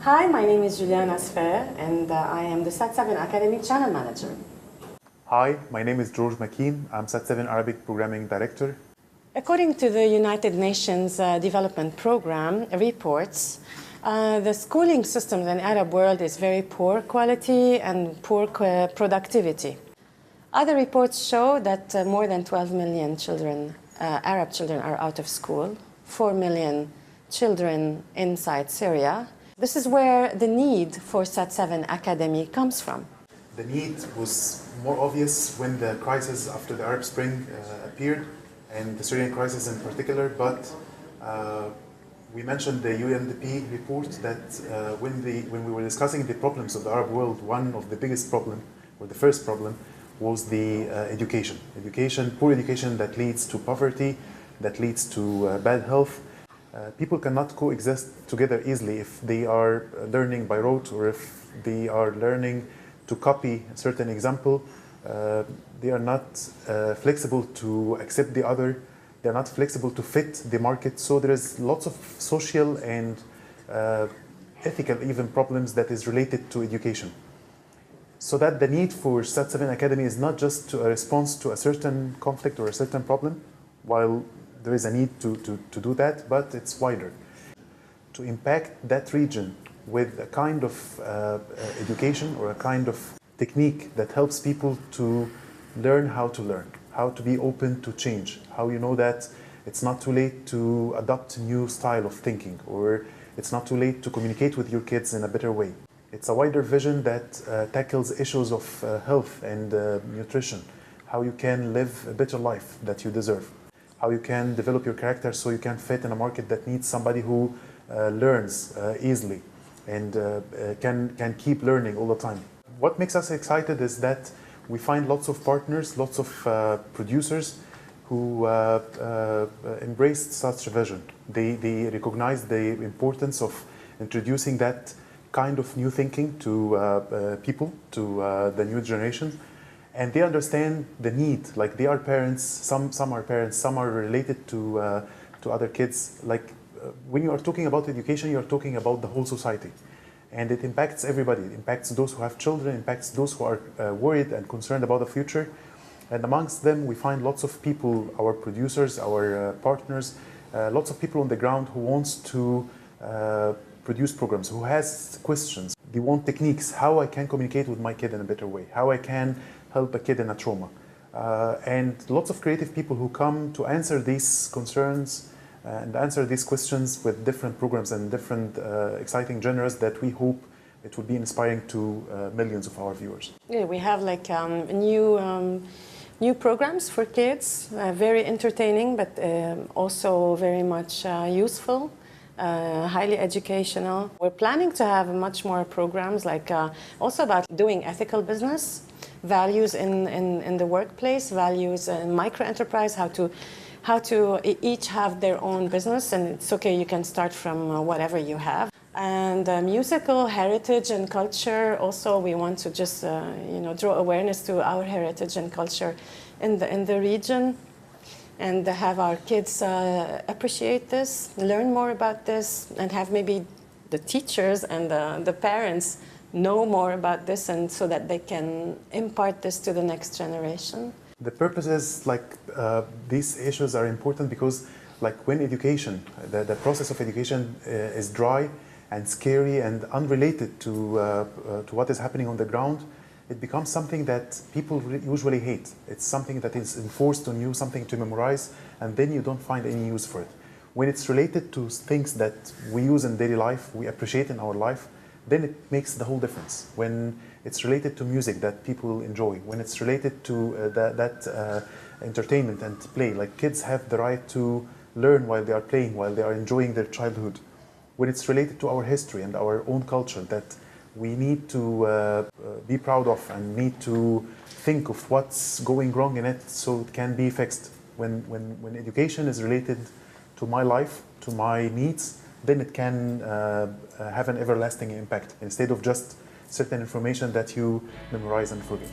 Hi, my name is Juliana Sfer, and I am the SAT-7 Academy Channel Manager. Hi, my name is George Makeen. I'm SAT-7 Arabic Programming Director. According to the United Nations Development Program reports, the schooling system in the Arab world is very poor quality and poor productivity. Other reports show that more than 12 million children, Arab children, are out of school, 4 million children inside Syria. This is where the need for SAT-7 Academy comes from. The need was more obvious when the crisis after the Arab Spring appeared, and the Syrian crisis in particular, but we mentioned the UNDP report that when we were discussing the problems of the Arab world, one of the biggest problem, or the first problem, was the education. Poor education that leads to poverty, that leads to bad health. People cannot coexist together easily if they are learning by rote or if they are learning to copy a certain example. They are not flexible to accept the other. They are not flexible to fit the market. So there is lots of social and ethical even problems that is related to education. So that the need for SAT-7 Academy is not just a response to a certain conflict or a certain problem, while there is a need to do that, but it's wider. To impact that region with a kind of education or a kind of technique that helps people to learn, how to be open to change, how you know that it's not too late to adopt a new style of thinking, or it's not too late to communicate with your kids in a better way. It's a wider vision that tackles issues of health and nutrition, how you can live a better life that you deserve, how you can develop your character so you can fit in a market that needs somebody who learns easily and can keep learning all the time. What makes us excited is that we find lots of partners, lots of producers who embraced such a vision. They recognize the importance of introducing that kind of new thinking to people, to the new generation. And they understand the need, like they are parents, some are parents, some are related to other kids. Like when you are talking about education, you are talking about the whole society. And it impacts everybody. It impacts those who have children, impacts those who are worried and concerned about the future. And amongst them, we find lots of people, our producers, our partners, lots of people on the ground who wants to produce programs, who has questions. They want techniques, how I can communicate with my kid in a better way, how I can help a kid in a trauma. And lots of creative people who come to answer these concerns and answer these questions with different programs and different exciting genres that we hope it will be inspiring to millions of our viewers. Yeah, we have like new programs for kids, very entertaining, but also very much useful. Highly educational. We're planning to have much more programs, like also about doing ethical business, values in the workplace, values in micro-enterprise, how to each have their own business, and it's okay, you can start from whatever you have. And musical heritage and culture, also we want to just draw awareness to our heritage and culture in the region, and have our kids appreciate this, learn more about this, and have maybe the teachers and the parents know more about this, and so that they can impart this to the next generation. The purpose is like these issues are important because like when education, the process of education is dry and scary and unrelated to what is happening on the ground, it becomes something that people usually hate. It's something that is enforced on you, something to memorize, and then you don't find any use for it. When it's related to things that we use in daily life, we appreciate in our life, then it makes the whole difference. When it's related to music that people enjoy, when it's related to that entertainment and play, like kids have the right to learn while they are playing, while they are enjoying their childhood. When it's related to our history and our own culture that we need to be proud of and need to think of what's going wrong in it so it can be fixed. When education is related to my life, to my needs, then it can have an everlasting impact instead of just certain information that you memorize and forget.